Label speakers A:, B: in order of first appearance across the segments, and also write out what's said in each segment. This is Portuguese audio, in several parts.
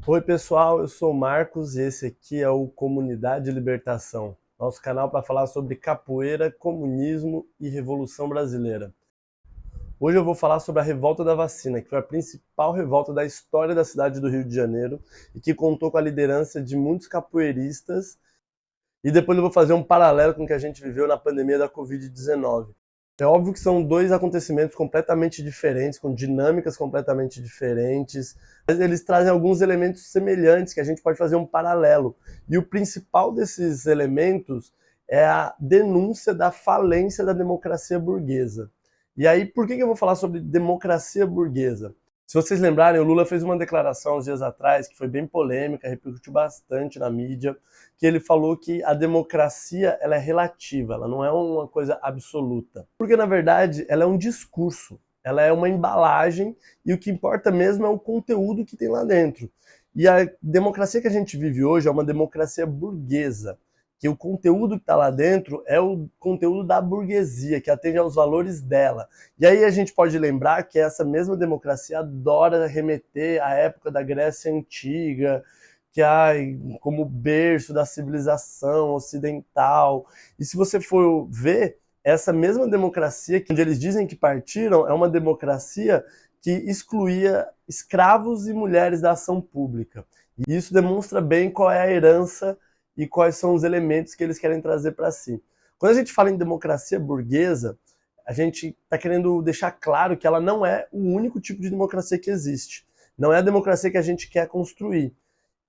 A: Oi pessoal, eu sou o Marcos e esse aqui é o Comunidade Libertação, nosso canal para falar sobre capoeira, comunismo e Revolução Brasileira. Hoje eu vou falar sobre a Revolta da Vacina, que foi a principal revolta da história da cidade do Rio de Janeiro e que contou com a liderança de muitos capoeiristas. E depois eu vou fazer um paralelo com o que a gente viveu na pandemia da Covid-19. É óbvio que são dois acontecimentos completamente diferentes, com dinâmicas completamente diferentes, mas eles trazem alguns elementos semelhantes que a gente pode fazer um paralelo. E o principal desses elementos é a denúncia da falência da democracia burguesa. E aí, por que eu vou falar sobre democracia burguesa? Se vocês lembrarem, o Lula fez uma declaração uns dias atrás que foi bem polêmica, repercutiu bastante na mídia, que ele falou que a democracia ela é relativa, ela não é uma coisa absoluta. Porque, na verdade, ela é um discurso, ela é uma embalagem e o que importa mesmo é o conteúdo que tem lá dentro. E a democracia que a gente vive hoje é uma democracia burguesa, que o conteúdo que está lá dentro é o conteúdo da burguesia, que atende aos valores dela. E aí a gente pode lembrar que essa mesma democracia adora remeter à época da Grécia Antiga, que é como berço da civilização ocidental. E se você for ver, essa mesma democracia, onde eles dizem que partiram, é uma democracia que excluía escravos e mulheres da ação pública. E isso demonstra bem qual é a herança e quais são os elementos que eles querem trazer para si. Quando a gente fala em democracia burguesa, a gente está querendo deixar claro que ela não é o único tipo de democracia que existe. Não é a democracia que a gente quer construir.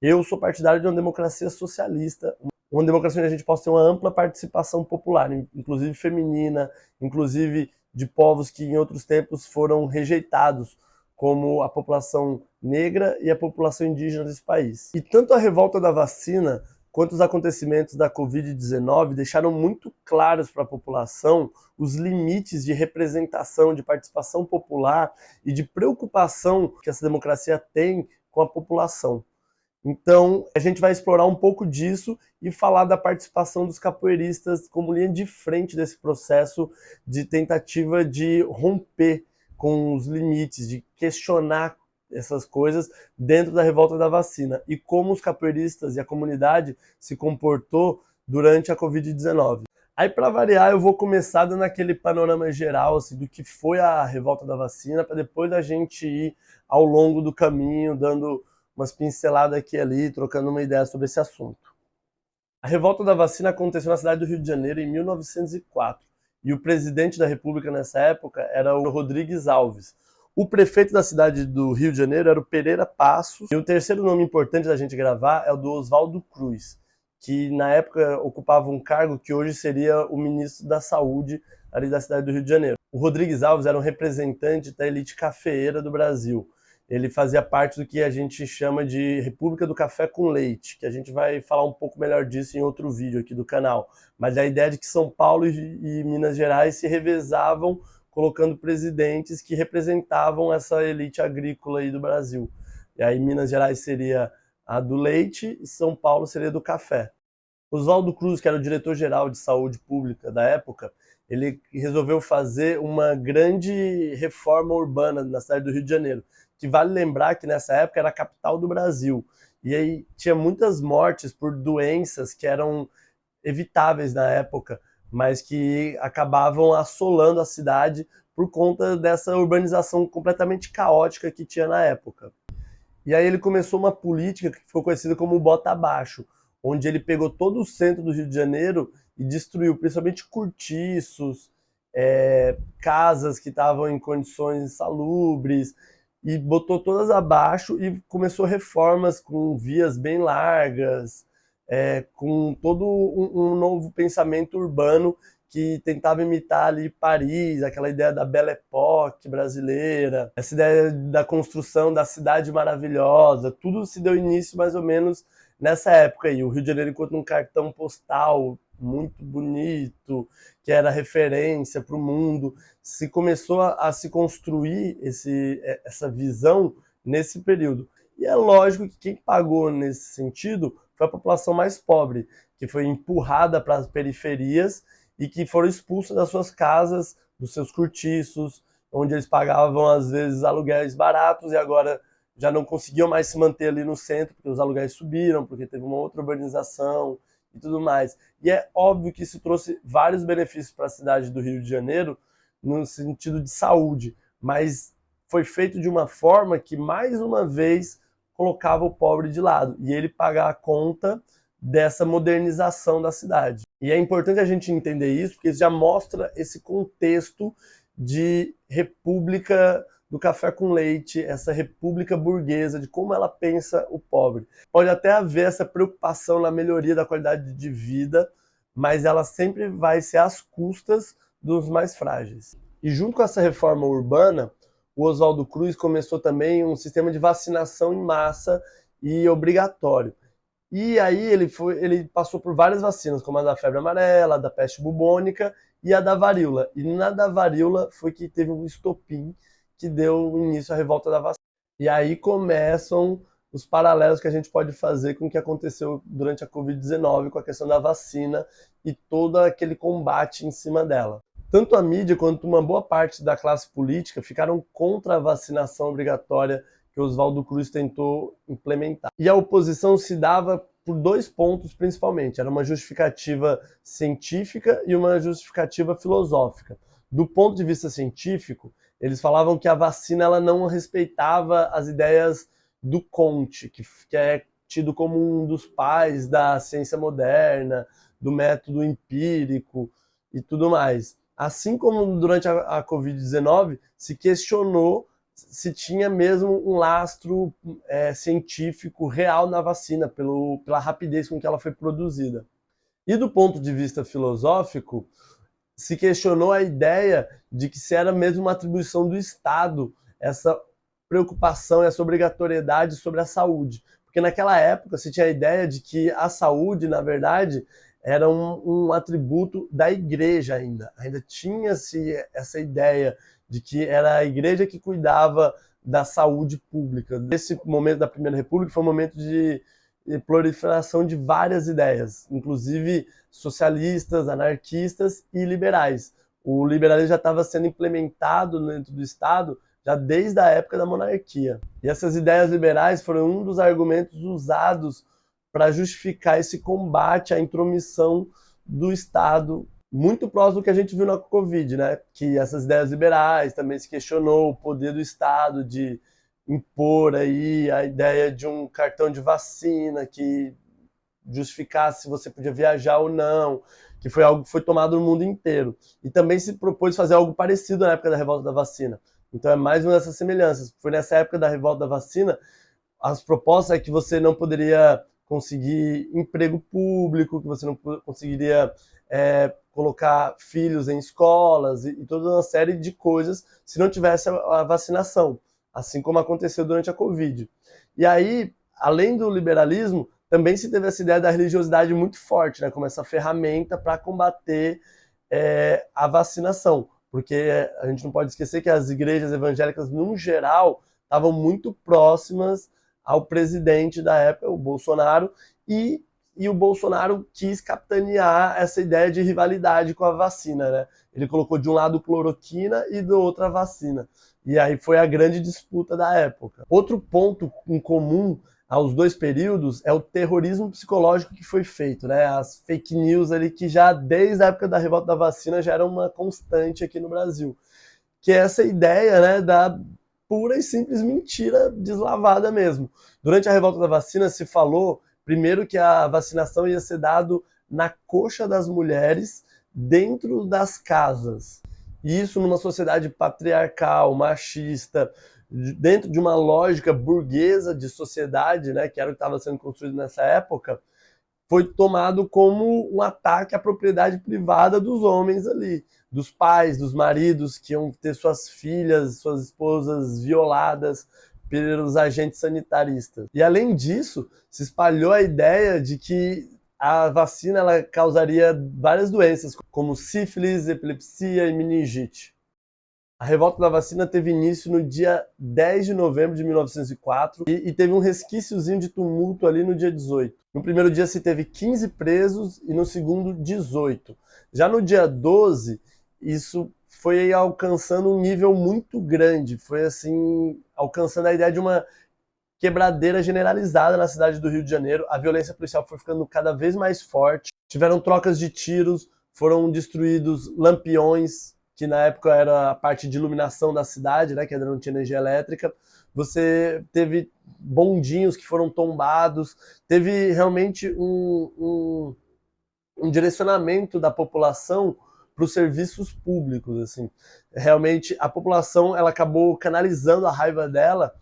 A: Eu sou partidário de uma democracia socialista, uma democracia onde a gente possa ter uma ampla participação popular, inclusive feminina, inclusive de povos que em outros tempos foram rejeitados, como a população negra e a população indígena desse país. E tanto a revolta da vacina quanto os acontecimentos da Covid-19 deixaram muito claros para a população os limites de representação, de participação popular e de preocupação que essa democracia tem com a população. Então, a gente vai explorar um pouco disso e falar da participação dos capoeiristas como linha de frente desse processo de tentativa de romper com os limites, de questionar essas coisas dentro da revolta da vacina e como os capoeiristas e a comunidade se comportou durante a Covid-19. Aí, para variar, eu vou começar dando aquele panorama geral assim, do que foi a revolta da vacina, para depois a gente ir ao longo do caminho, dando umas pinceladas aqui e ali, trocando uma ideia sobre esse assunto. A revolta da vacina aconteceu na cidade do Rio de Janeiro em 1904 e o presidente da República nessa época era o Rodrigues Alves. O prefeito da cidade do Rio de Janeiro era o Pereira Passos e o terceiro nome importante da gente gravar é o do Oswaldo Cruz, que na época ocupava um cargo que hoje seria o ministro da Saúde ali da cidade do Rio de Janeiro. O Rodrigues Alves era um representante da elite cafeeira do Brasil. Ele fazia parte do que a gente chama de República do Café com Leite, que a gente vai falar um pouco melhor disso em outro vídeo aqui do canal. Mas a ideia de que São Paulo e Minas Gerais se revezavam colocando presidentes que representavam essa elite agrícola aí do Brasil. E aí Minas Gerais seria a do leite e São Paulo seria do café. Oswaldo Cruz, que era o diretor-geral de saúde pública da época, ele resolveu fazer uma grande reforma urbana na cidade do Rio de Janeiro, que vale lembrar que nessa época era a capital do Brasil. E aí tinha muitas mortes por doenças que eram evitáveis na época, mas que acabavam assolando a cidade por conta dessa urbanização completamente caótica que tinha na época. E aí ele começou uma política que ficou conhecida como Bota Abaixo, onde ele pegou todo o centro do Rio de Janeiro e destruiu, principalmente cortiços, casas que estavam em condições insalubres, e botou todas abaixo e começou reformas com vias bem largas, com todo um novo pensamento urbano que tentava imitar ali Paris, aquela ideia da Belle Époque brasileira, essa ideia da construção da cidade maravilhosa, tudo se deu início mais ou menos nessa época aí. O Rio de Janeiro encontra um cartão postal muito bonito, que era referência para o mundo, se começou a se construir essa visão nesse período. E é lógico que quem pagou nesse sentido foi a população mais pobre, que foi empurrada para as periferias e que foram expulsos das suas casas, dos seus cortiços, onde eles pagavam às vezes aluguéis baratos e agora já não conseguiam mais se manter ali no centro, porque os aluguéis subiram, porque teve uma outra urbanização e tudo mais. E é óbvio que isso trouxe vários benefícios para a cidade do Rio de Janeiro, no sentido de saúde, mas foi feito de uma forma que, mais uma vez, colocava o pobre de lado, e ele pagar a conta dessa modernização da cidade. E é importante a gente entender isso, porque isso já mostra esse contexto de república do café com leite, essa república burguesa, de como ela pensa o pobre. Pode até haver essa preocupação na melhoria da qualidade de vida, mas ela sempre vai ser às custas dos mais frágeis. E junto com essa reforma urbana, o Oswaldo Cruz começou também um sistema de vacinação em massa e obrigatório. E aí ele passou por várias vacinas, como a da febre amarela, a da peste bubônica e a da varíola. E na da varíola foi que teve um estopim que deu início à revolta da vacina. E aí começam os paralelos que a gente pode fazer com o que aconteceu durante a Covid-19, com a questão da vacina e todo aquele combate em cima dela. Tanto a mídia quanto uma boa parte da classe política ficaram contra a vacinação obrigatória que Oswaldo Cruz tentou implementar. E a oposição se dava por dois pontos principalmente. Era uma justificativa científica e uma justificativa filosófica. Do ponto de vista científico, eles falavam que a vacina ela não respeitava as ideias do Comte, que é tido como um dos pais da ciência moderna, do método empírico e tudo mais. Assim como durante a Covid-19, se questionou se tinha mesmo um lastro científico real na vacina, pela rapidez com que ela foi produzida. E do ponto de vista filosófico, se questionou a ideia de que se era mesmo uma atribuição do Estado essa preocupação e essa obrigatoriedade sobre a saúde. Porque naquela época se tinha a ideia de que a saúde, na verdade, era um atributo da igreja ainda. Ainda tinha-se essa ideia de que era a igreja que cuidava da saúde pública. Esse momento da Primeira República foi um momento de proliferação de várias ideias, inclusive socialistas, anarquistas e liberais. O liberalismo já estava sendo implementado dentro do Estado já desde a época da monarquia. E essas ideias liberais foram um dos argumentos usados para justificar esse combate à intromissão do Estado, muito próximo do que a gente viu na Covid, né? Que essas ideias liberais também se questionou o poder do Estado de impor aí a ideia de um cartão de vacina que justificasse se você podia viajar ou não, que foi algo que foi tomado no mundo inteiro. E também se propôs fazer algo parecido na época da revolta da vacina. Então é mais uma dessas semelhanças. Foi nessa época da revolta da vacina, as propostas é que você não poderia conseguir emprego público, que você não conseguiria colocar filhos em escolas e toda uma série de coisas se não tivesse a vacinação, assim como aconteceu durante a Covid. E aí, além do liberalismo, também se teve essa ideia da religiosidade muito forte, né, como essa ferramenta para combater a vacinação, porque a gente não pode esquecer que as igrejas evangélicas, no geral, estavam muito próximas ao presidente da época, o Bolsonaro, e o Bolsonaro quis capitanear essa ideia de rivalidade com a vacina, né? Ele colocou de um lado cloroquina e do outro a vacina. E aí foi a grande disputa da época. Outro ponto em comum aos dois períodos é o terrorismo psicológico que foi feito, né? As fake news ali que já desde a época da revolta da vacina já era uma constante aqui no Brasil. Que é essa ideia, né, da pura e simples mentira deslavada mesmo. Durante a revolta da vacina se falou, primeiro, que a vacinação ia ser dado na coxa das mulheres, dentro das casas. E isso numa sociedade patriarcal, machista, dentro de uma lógica burguesa de sociedade, né, que era o que estava sendo construído nessa época, foi tomado como um ataque à propriedade privada dos homens ali, dos pais, dos maridos que iam ter suas filhas, suas esposas violadas pelos agentes sanitaristas. E além disso, se espalhou a ideia de que a vacina ela causaria várias doenças, como sífilis, epilepsia e meningite. A revolta da vacina teve início no dia 10 de novembro de 1904 e teve um resquíciozinho de tumulto ali no dia 18. No primeiro dia se teve 15 presos e no segundo 18. Já no dia 12, isso foi alcançando um nível muito grande, foi assim, alcançando a ideia de uma quebradeira generalizada na cidade do Rio de Janeiro. A violência policial foi ficando cada vez mais forte. Tiveram trocas de tiros, foram destruídos lampiões, que na época era a parte de iluminação da cidade, né, que ainda não tinha energia elétrica. Você teve bondinhos que foram tombados, teve realmente um direcionamento da população para os serviços públicos, assim. Realmente a população ela acabou canalizando a raiva dela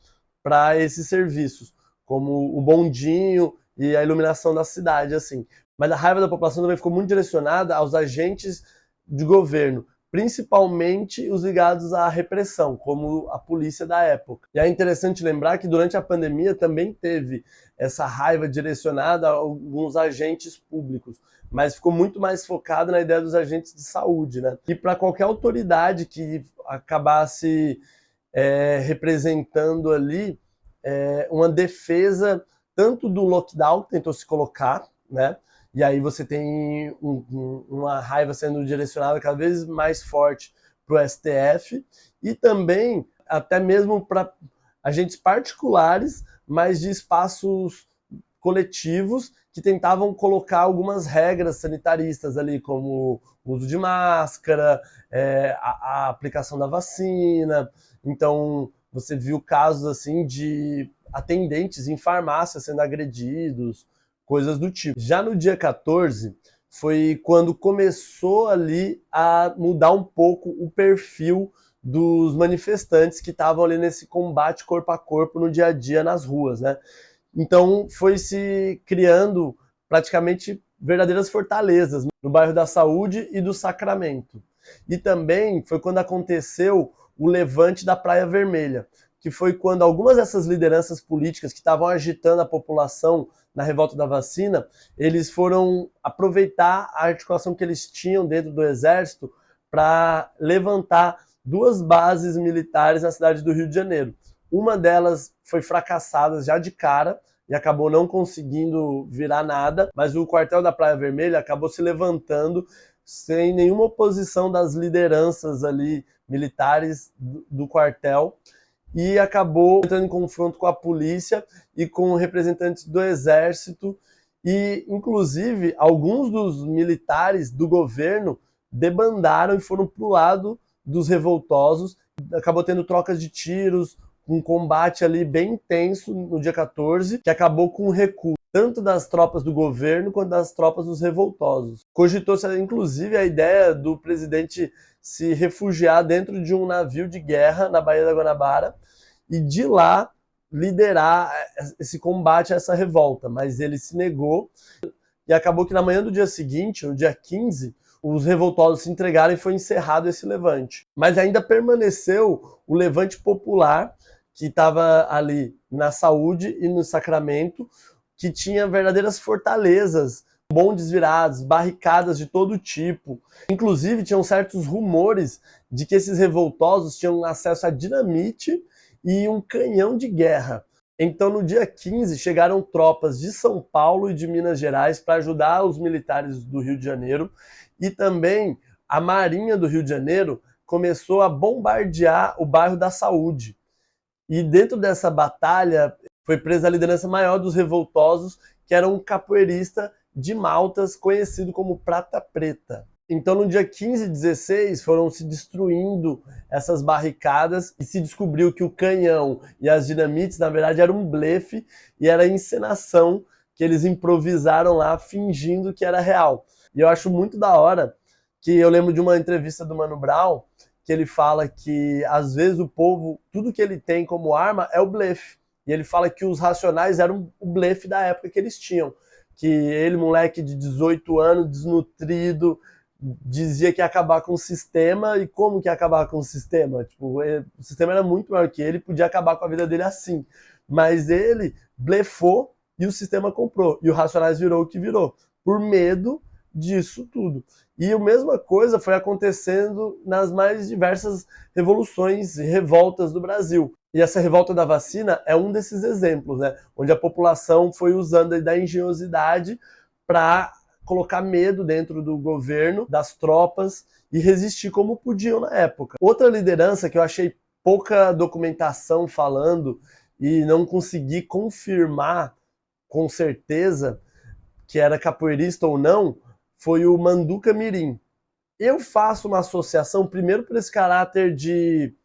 A: para esses serviços, como o bondinho e a iluminação da cidade, assim. Mas a raiva da população também ficou muito direcionada aos agentes de governo, principalmente os ligados à repressão, como a polícia da época. E é interessante lembrar que durante a pandemia também teve essa raiva direcionada a alguns agentes públicos, mas ficou muito mais focado na ideia dos agentes de saúde, né? E para qualquer autoridade que acabasse representando ali uma defesa tanto do lockdown, que tentou se colocar, né? E aí você tem uma raiva sendo direcionada cada vez mais forte para o STF e também até mesmo para agentes particulares, mas de espaços coletivos que tentavam colocar algumas regras sanitaristas ali, como o uso de máscara, a aplicação da vacina. Então, você viu casos assim de atendentes em farmácias sendo agredidos, coisas do tipo. Já no dia 14, foi quando começou ali a mudar um pouco o perfil dos manifestantes que estavam ali nesse combate corpo a corpo no dia a dia nas ruas, né? Então foi se criando praticamente verdadeiras fortalezas no bairro da Saúde e do Sacramento. E também foi quando aconteceu o levante da Praia Vermelha, que foi quando algumas dessas lideranças políticas que estavam agitando a população na revolta da vacina, eles foram aproveitar a articulação que eles tinham dentro do Exército para levantar 2 bases militares na cidade do Rio de Janeiro. Uma delas foi fracassada já de cara e acabou não conseguindo virar nada, mas o quartel da Praia Vermelha acabou se levantando sem nenhuma oposição das lideranças ali militares do quartel e acabou entrando em confronto com a polícia e com representantes do exército e, inclusive, alguns dos militares do governo debandaram e foram para o lado dos revoltosos. Acabou tendo trocas de tiros, um combate ali bem intenso no dia 14, que acabou com o recuo tanto das tropas do governo quanto das tropas dos revoltosos. Cogitou-se, inclusive, a ideia do presidente se refugiar dentro de um navio de guerra na Baía da Guanabara e de lá liderar esse combate a essa revolta, mas ele se negou e acabou que na manhã do dia seguinte, no dia 15, os revoltosos se entregaram e foi encerrado esse levante. Mas ainda permaneceu o levante popular, que estava ali na Saúde e no Sacramento, que tinha verdadeiras fortalezas, bondes virados, barricadas de todo tipo. Inclusive, tinham certos rumores de que esses revoltosos tinham acesso a dinamite e um canhão de guerra. Então, no dia 15, chegaram tropas de São Paulo e de Minas Gerais para ajudar os militares do Rio de Janeiro e também a Marinha do Rio de Janeiro começou a bombardear o bairro da Saúde. E dentro dessa batalha foi presa a liderança maior dos revoltosos, que era um capoeirista de Maltas conhecido como Prata Preta. Então no dia 15 e 16 foram se destruindo essas barricadas e se descobriu que o canhão e as dinamites na verdade eram um blefe e era encenação que eles improvisaram lá fingindo que era real. E eu acho muito da hora que eu lembro de uma entrevista do Mano Brown que ele fala que às vezes o povo, tudo que ele tem como arma é o blefe. E ele fala que os Racionais eram o blefe da época que eles tinham. Que ele, moleque de 18 anos, desnutrido, dizia que ia acabar com o sistema. E como que ia acabar com o sistema? Tipo, o sistema era muito maior que ele, podia acabar com a vida dele assim. Mas ele blefou e o sistema comprou. E o Racionais virou o que virou, por medo disso tudo. E a mesma coisa foi acontecendo nas mais diversas revoluções e revoltas do Brasil. E essa revolta da vacina é um desses exemplos, né? Onde a população foi usando da engenhosidade para colocar medo dentro do governo, das tropas e resistir como podiam na época. Outra liderança que eu achei pouca documentação falando e não consegui confirmar com certeza que era capoeirista ou não, foi o Manduca Mirim. Eu faço uma associação primeiro por esse caráter de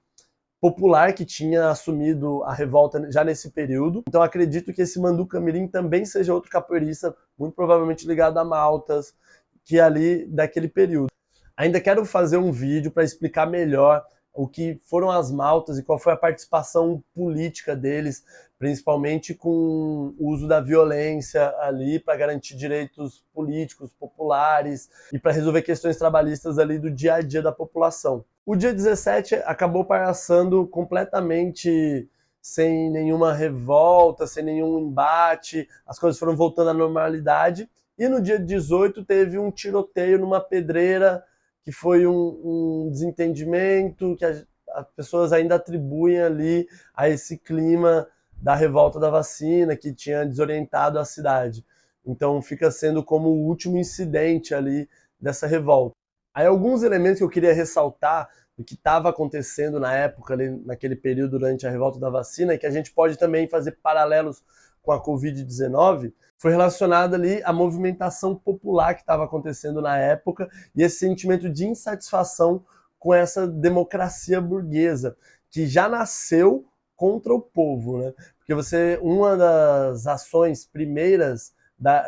A: popular que tinha assumido a revolta já nesse período. Então acredito que esse Manduca Mirim também seja outro capoeirista, muito provavelmente ligado a Maltas, que é ali daquele período. Ainda quero fazer um vídeo para explicar melhor o que foram as Maltas e qual foi a participação política deles, principalmente com o uso da violência ali para garantir direitos políticos, populares e para resolver questões trabalhistas ali do dia a dia da população. O dia 17 acabou passando completamente sem nenhuma revolta, sem nenhum embate, as coisas foram voltando à normalidade, e no dia 18 teve um tiroteio numa pedreira, que foi um desentendimento que as pessoas ainda atribuem ali a esse clima da revolta da vacina, que tinha desorientado a cidade. Então fica sendo como o último incidente ali dessa revolta. Aí alguns elementos que eu queria ressaltar do que estava acontecendo na época, ali, naquele período durante a revolta da vacina, e que a gente pode também fazer paralelos com a Covid-19, foi relacionado ali à movimentação popular que estava acontecendo na época e esse sentimento de insatisfação com essa democracia burguesa, que já nasceu contra o povo, né? Porque uma das ações primeiras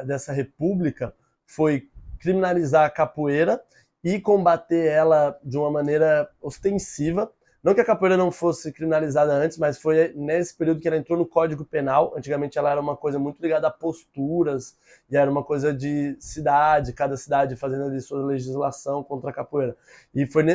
A: dessa república foi criminalizar a capoeira e combater ela de uma maneira ostensiva. Não que a capoeira não fosse criminalizada antes, mas foi nesse período que ela entrou no Código Penal. Antigamente ela era uma coisa muito ligada a posturas, e era uma coisa de cidade, cada cidade fazendo ali sua legislação contra a capoeira.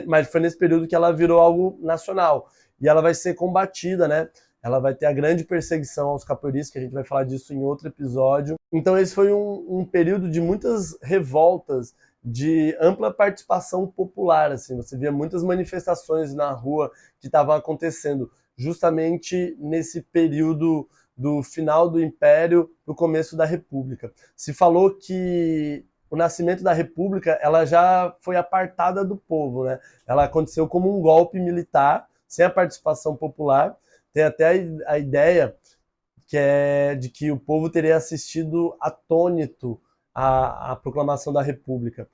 A: Mas foi nesse período que ela virou algo nacional. E ela vai ser combatida, né? Ela vai ter a grande perseguição aos capoeiristas, que a gente vai falar disso em outro episódio. Então esse foi um período de muitas revoltas, de ampla participação popular, assim, você via muitas manifestações na rua que estavam acontecendo justamente nesse período do final do Império para o começo da República. Se falou que o nascimento da República ela já foi apartada do povo, né? Ela aconteceu como um golpe militar, sem a participação popular. Tem até a ideia que é de que o povo teria assistido atônito à proclamação da República.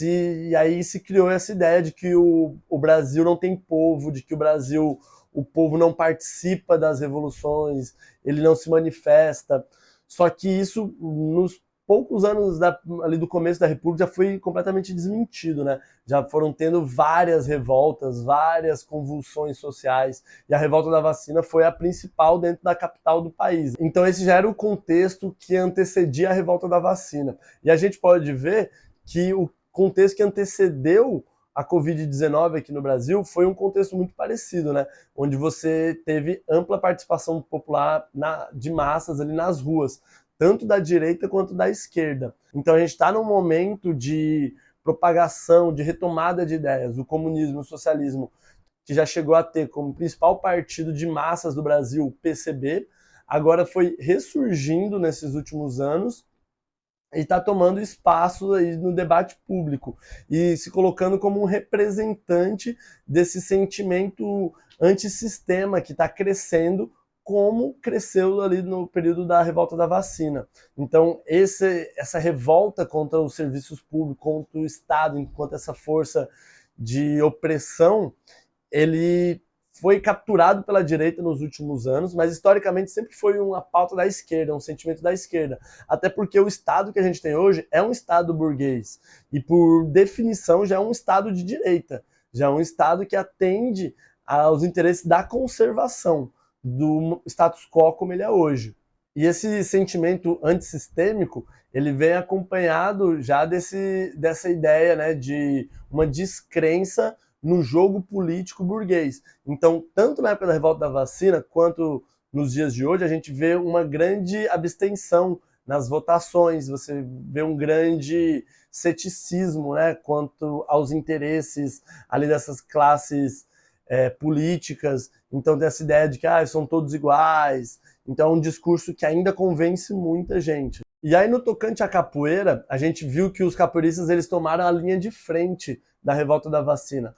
A: E aí se criou essa ideia de que o Brasil não tem povo, de que o povo não participa das revoluções, ele não se manifesta. Só que isso, nos poucos anos ali do começo da República, já foi completamente desmentido, né? Já foram tendo várias revoltas, várias convulsões sociais, e a revolta da vacina foi a principal dentro da capital do país. Então esse já era o contexto que antecedia a revolta da vacina. E a gente pode ver que o contexto que antecedeu a Covid-19 aqui no Brasil foi um contexto muito parecido, né? Onde você teve ampla participação popular de massas ali nas ruas, tanto da direita quanto da esquerda. Então a gente está num momento de propagação, de retomada de ideias. O comunismo, o socialismo, que já chegou a ter como principal partido de massas do Brasil o PCB, agora foi ressurgindo nesses últimos anos e está tomando espaço aí no debate público e se colocando como um representante desse sentimento antissistema que está crescendo, como cresceu ali no período da revolta da vacina. Então, essa revolta contra os serviços públicos, contra o Estado, enquanto essa força de opressão, ele foi capturado pela direita nos últimos anos, mas historicamente sempre foi uma pauta da esquerda, um sentimento da esquerda. Até porque o Estado que a gente tem hoje é um Estado burguês, e por definição já é um Estado de direita, já é um Estado que atende aos interesses da conservação, do status quo como ele é hoje. E esse sentimento antissistêmico, ele vem acompanhado já dessa ideia, né, de uma descrença no jogo político burguês. Então, tanto na época da revolta da vacina, quanto nos dias de hoje, a gente vê uma grande abstenção nas votações, você vê um grande ceticismo, né, quanto aos interesses ali dessas classes políticas. Então tem essa ideia de que são todos iguais. Então é um discurso que ainda convence muita gente. E aí no tocante à capoeira, a gente viu que os capoeiristas eles tomaram a linha de frente da revolta da vacina.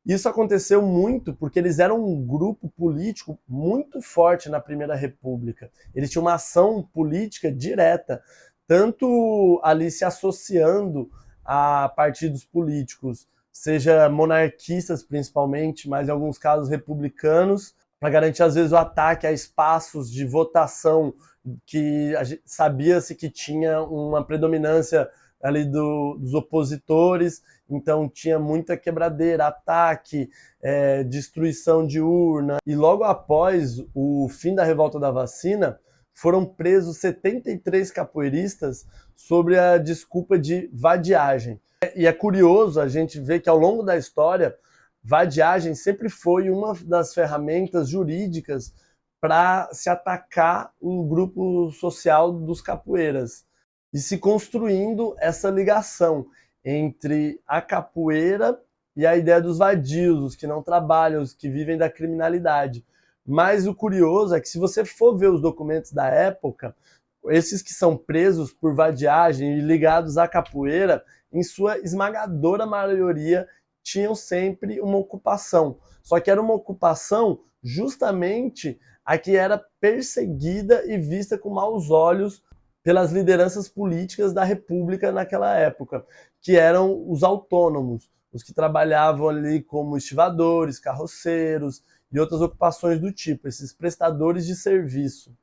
A: Isso aconteceu muito porque eles eram um grupo político muito forte na Primeira República. Eles tinham uma ação política direta, tanto ali se associando a partidos políticos, seja monarquistas principalmente, mas em alguns casos republicanos, para garantir às vezes o ataque a espaços de votação que sabia-se que tinha uma predominância ali dos opositores, então tinha muita quebradeira, ataque, destruição de urna. E logo após o fim da revolta da vacina, foram presos 73 capoeiristas sobre a desculpa de vadiagem. E é curioso a gente ver que ao longo da história, vadiagem sempre foi uma das ferramentas jurídicas para se atacar o grupo social dos capoeiras e se construindo essa ligação entre a capoeira e a ideia dos vadios, os que não trabalham, os que vivem da criminalidade. Mas o curioso é que se você for ver os documentos da época, esses que são presos por vadiagem e ligados à capoeira, em sua esmagadora maioria, tinham sempre uma ocupação. Só que era uma ocupação justamente a que era perseguida e vista com maus olhos pelas lideranças políticas da República naquela época, que eram os autônomos, os que trabalhavam ali como estivadores, carroceiros e outras ocupações do tipo, esses prestadores de serviço.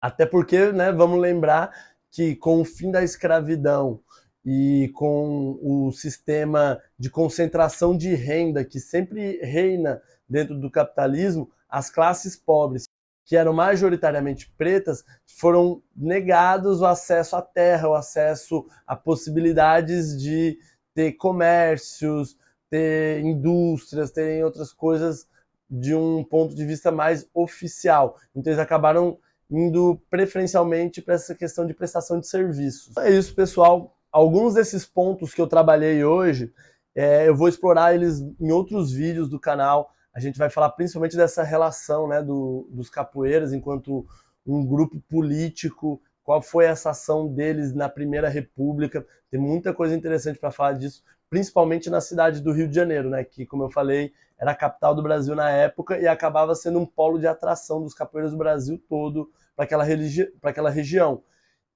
A: Até porque, né, vamos lembrar que com o fim da escravidão e com o sistema de concentração de renda que sempre reina dentro do capitalismo, as classes pobres, que eram majoritariamente pretas, foram negados o acesso à terra, o acesso a possibilidades de ter comércios, ter indústrias, terem outras coisas de um ponto de vista mais oficial. Então eles acabaram indo preferencialmente para essa questão de prestação de serviços. É isso, pessoal. Alguns desses pontos que eu trabalhei hoje, eu vou explorar eles em outros vídeos do canal. A gente vai falar principalmente dessa relação, né, dos capoeiras enquanto um grupo político, qual foi essa ação deles na Primeira República. Tem muita coisa interessante para falar disso, principalmente na cidade do Rio de Janeiro, né, que, como eu falei, era a capital do Brasil na época e acabava sendo um polo de atração dos capoeiras do Brasil todo para aquela região.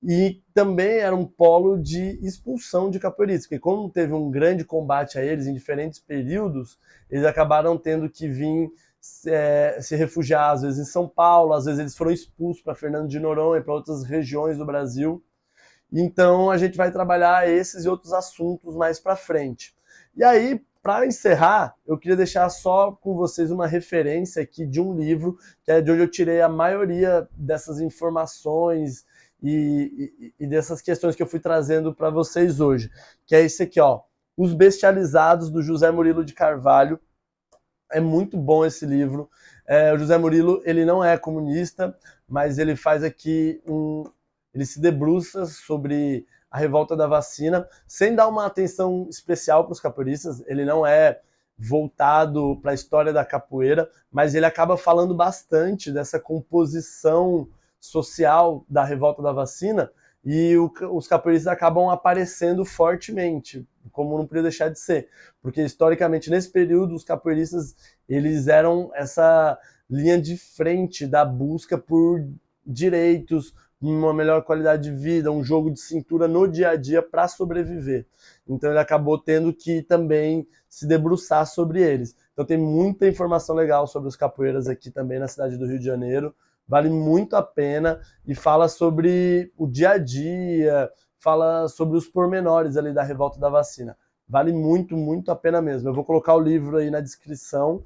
A: E também era um polo de expulsão de capoeiristas, porque como teve um grande combate a eles em diferentes períodos, eles acabaram tendo que vir se refugiar, às vezes em São Paulo, às vezes eles foram expulsos para Fernando de Noronha, para outras regiões do Brasil. Então a gente vai trabalhar esses e outros assuntos mais para frente. E aí, para encerrar, eu queria deixar só com vocês uma referência aqui de um livro, que é de onde eu tirei a maioria dessas informações e dessas questões que eu fui trazendo para vocês hoje, que é esse aqui, ó, Os Bestializados, do José Murilo de Carvalho. É muito bom esse livro. O José Murilo, ele não é comunista, mas ele faz aqui ele se debruça sobre a revolta da vacina, sem dar uma atenção especial para os capoeiristas. Ele não é voltado para a história da capoeira, mas ele acaba falando bastante dessa composição social da revolta da vacina, e os capoeiristas acabam aparecendo fortemente, como não podia deixar de ser, porque historicamente nesse período os capoeiristas eles eram essa linha de frente da busca por direitos, uma melhor qualidade de vida, um jogo de cintura no dia a dia para sobreviver. Então ele acabou tendo que também se debruçar sobre eles. Então tem muita informação legal sobre os capoeiras aqui também na cidade do Rio de Janeiro. Vale muito a pena e fala sobre o dia a dia, fala sobre os pormenores ali da revolta da vacina. Vale muito, muito a pena mesmo. Eu vou colocar o livro aí na descrição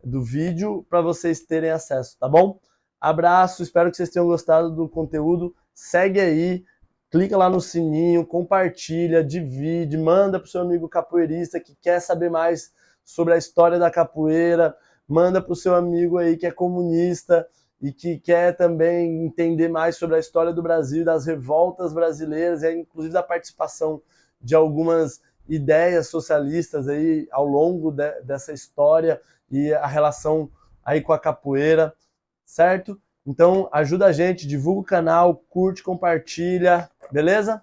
A: do vídeo para vocês terem acesso, tá bom? Abraço, espero que vocês tenham gostado do conteúdo. Segue aí, clica lá no sininho, compartilha, divide, manda para o seu amigo capoeirista que quer saber mais sobre a história da capoeira, manda para o seu amigo aí que é comunista e que quer também entender mais sobre a história do Brasil, das revoltas brasileiras, e inclusive da participação de algumas ideias socialistas aí ao longo dessa história e a relação aí com a capoeira, certo? Então ajuda a gente, divulga o canal, curte, compartilha, beleza?